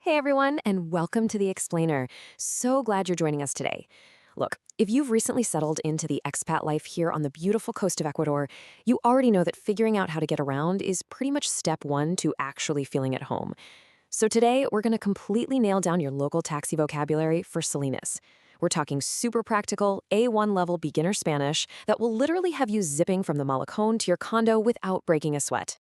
Hey everyone, and welcome to The Explainer. So glad you're joining us today. Look, if you've recently settled into the expat life here on the beautiful coast of Ecuador, you already know that figuring out how to get around is pretty much step one to actually feeling at home. So today, we're going to completely nail down your local taxi vocabulary for Salinas. We're talking super practical, A1 level beginner Spanish that will literally have you zipping from the Malecón to your condo without breaking a sweat.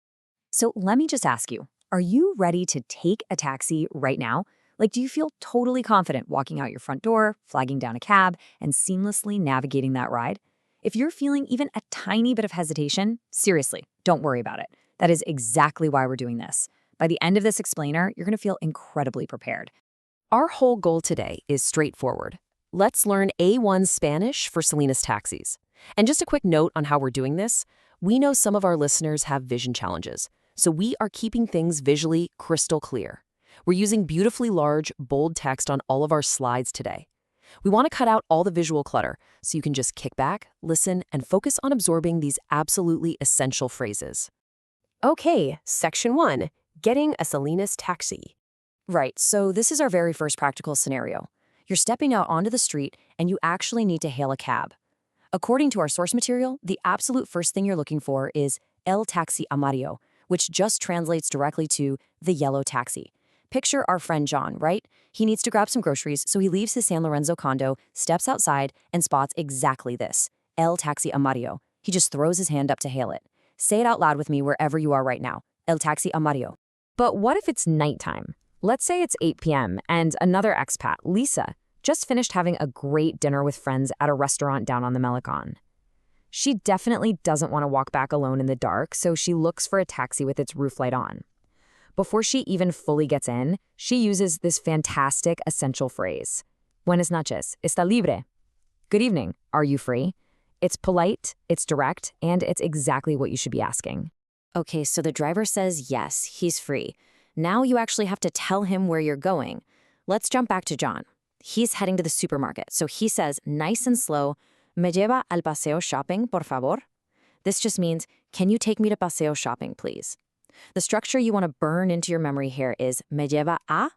So let me just ask you, are you ready to take a taxi right now? Like, do you feel totally confident walking out your front door, flagging down a cab, and seamlessly navigating that ride? If you're feeling even a tiny bit of hesitation, seriously, don't worry about it. That is exactly why we're doing this. By the end of this explainer, you're going to feel incredibly prepared. Our whole goal today is straightforward. Let's learn A1 Spanish for Salinas taxis. And just a quick note on how we're doing this. We know some of our listeners have vision challenges, so we are keeping things visually crystal clear. We're using beautifully large, bold text on all of our slides today. We want to cut out all the visual clutter so you can just kick back, listen, and focus on absorbing these absolutely essential phrases. Okay, Section 1, Getting a Salinas Taxi. Right, so this is our very first practical scenario. You're stepping out onto the street and you actually need to hail a cab. According to our source material, the absolute first thing you're looking for is el taxi amarillo, which just translates directly to the yellow taxi. Picture our friend John, right? He needs to grab some groceries, so he leaves his San Lorenzo condo, steps outside, and spots exactly this, el taxi amarillo. He just throws his hand up to hail it. Say it out loud with me wherever you are right now, el taxi amarillo. But what if it's nighttime? Let's say it's 8 p.m. and another expat, Lisa, just finished having a great dinner with friends at a restaurant down on the Malecón. She definitely doesn't want to walk back alone in the dark, so she looks for a taxi with its roof light on. Before she even fully gets in, she uses this fantastic essential phrase. Buenas noches, está libre. Good evening, are you free? It's polite, it's direct, and it's exactly what you should be asking. Okay, so the driver says yes, he's free. Now you actually have to tell him where you're going. Let's jump back to John. He's heading to the supermarket, so he says, nice and slow, ¿Me lleva al Paseo Shopping, por favor? This just means, can you take me to Paseo Shopping, please? The structure you want to burn into your memory here is me lleva a,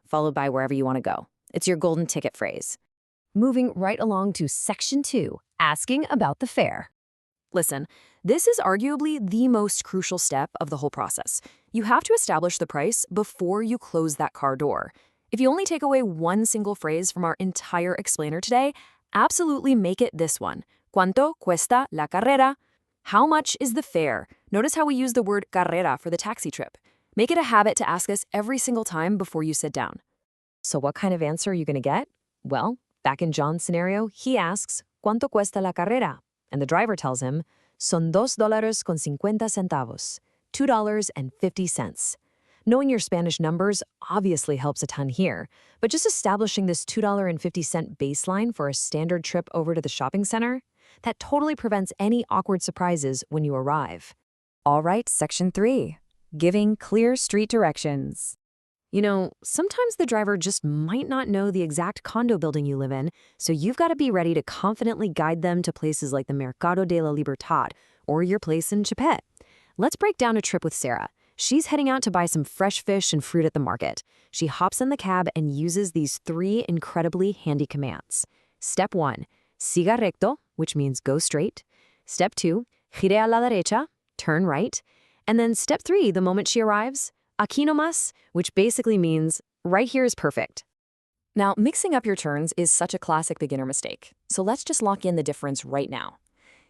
followed by wherever you want to go. It's your golden ticket phrase. Moving right along to Section 2, asking about the fare. Listen, this is arguably the most crucial step of the whole process. You have to establish the price before you close that car door. If you only take away one single phrase from our entire explainer today, absolutely make it this one. Cuánto cuesta la carrera? How much is the fare? Notice how we use the word carrera for the taxi trip. Make it a habit to ask this every single time before you sit down. So what kind of answer are you going to get? Well, back in John's scenario, he asks, ¿Cuánto cuesta la carrera? And the driver tells him, son $2.50, $2.50. Knowing your Spanish numbers obviously helps a ton here, but just establishing this $2.50 baseline for a standard trip over to the shopping center, that totally prevents any awkward surprises when you arrive. All right, Section 3, giving clear street directions. You know, sometimes the driver just might not know the exact condo building you live in, so you've got to be ready to confidently guide them to places like the Mercado de la Libertad or your place in Chapet. Let's break down a trip with Sarah. She's heading out to buy some fresh fish and fruit at the market. She hops in the cab and uses these 3 incredibly handy commands. Step 1, siga recto, which means go straight. Step 2, gire a la derecha, turn right. And then step 3, the moment she arrives, aquí nomás, which basically means right here is perfect. Now, mixing up your turns is such a classic beginner mistake, so let's just lock in the difference right now.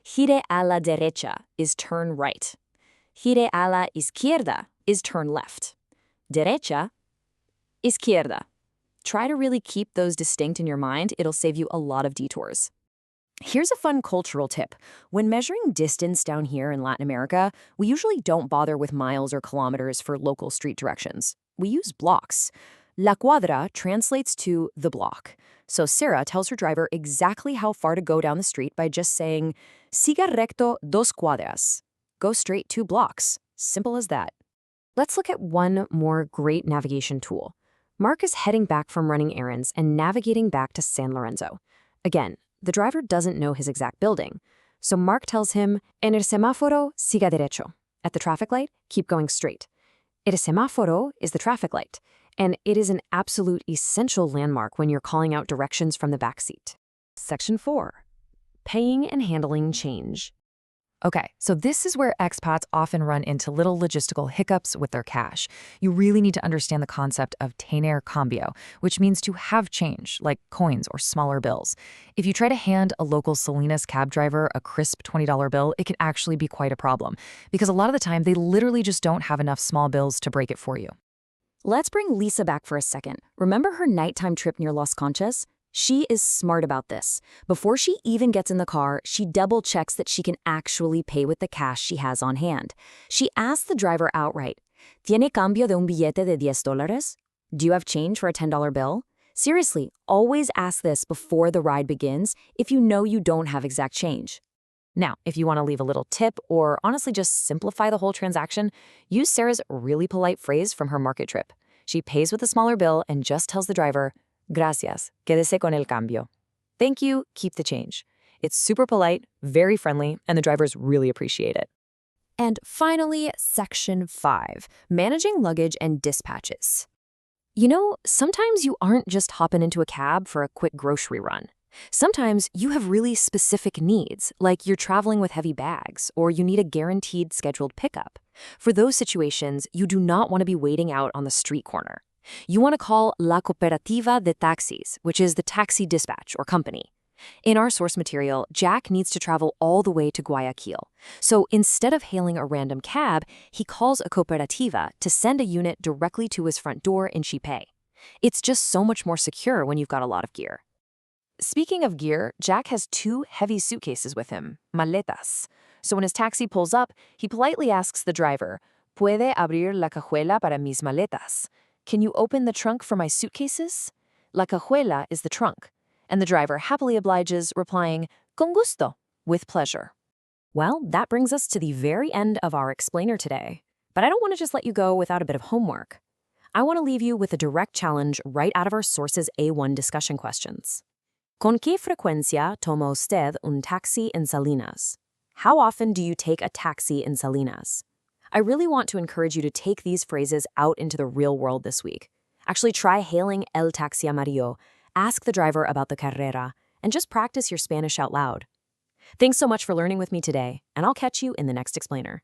Gire a la derecha is turn right. Gire a la izquierda is turn left. Derecha, izquierda. Try to really keep those distinct in your mind. It'll save you a lot of detours. Here's a fun cultural tip. When measuring distance down here in Latin America, we usually don't bother with miles or kilometers for local street directions. We use blocks. La cuadra translates to the block. So Sarah tells her driver exactly how far to go down the street by just saying, siga recto 2 cuadras. Go straight 2 blocks. Simple as that. Let's look at one more great navigation tool. Mark is heading back from running errands and navigating back to San Lorenzo. Again, the driver doesn't know his exact building. So Mark tells him, en el semáforo, siga derecho. At the traffic light, keep going straight. El semáforo is the traffic light. And it is an absolute essential landmark when you're calling out directions from the backseat. Section 4. Paying and handling change. Okay, so this is where expats often run into little logistical hiccups with their cash. You really need to understand the concept of tener cambio, which means to have change, like coins or smaller bills. If you try to hand a local Salinas cab driver a crisp $20 bill, it can actually be quite a problem, because a lot of the time they literally just don't have enough small bills to break it for you. Let's bring Lisa back for a second. Remember her nighttime trip near Las Conchas? She is smart about this. Before she even gets in the car, she double checks that she can actually pay with the cash she has on hand. She asks the driver outright, ¿Tiene cambio de un billete de $10? Do you have change for a $10 bill? Seriously, always ask this before the ride begins if you know you don't have exact change. Now, if you want to leave a little tip or honestly just simplify the whole transaction, use Sarah's really polite phrase from her market trip. She pays with a smaller bill and just tells the driver, Gracias, quédese con el cambio. Thank you, keep the change. It's super polite, very friendly, and the drivers really appreciate it. And finally, Section 5. Managing luggage and dispatches. You know, sometimes you aren't just hopping into a cab for a quick grocery run. Sometimes you have really specific needs, like you're traveling with heavy bags, or you need a guaranteed scheduled pickup. For those situations, you do not want to be waiting out on the street corner. You want to call La Cooperativa de Taxis, which is the taxi dispatch or company. In our source material, Jack needs to travel all the way to Guayaquil. So instead of hailing a random cab, he calls a cooperativa to send a unit directly to his front door in Chipé. It's just so much more secure when you've got a lot of gear. Speaking of gear, Jack has 2 heavy suitcases with him, maletas. So when his taxi pulls up, he politely asks the driver, ¿Puede abrir la cajuela para mis maletas? Can you open the trunk for my suitcases? La cajuela is the trunk, and the driver happily obliges, replying, Con gusto, with pleasure. Well, that brings us to the very end of our explainer today. But I don't want to just let you go without a bit of homework. I want to leave you with a direct challenge right out of our Sources A1 discussion questions. ¿Con qué frecuencia toma usted un taxi en Salinas? How often do you take a taxi in Salinas? I really want to encourage you to take these phrases out into the real world this week. Actually try hailing el taxi amarillo, ask the driver about the carrera, and just practice your Spanish out loud. Thanks so much for learning with me today, and I'll catch you in the next explainer.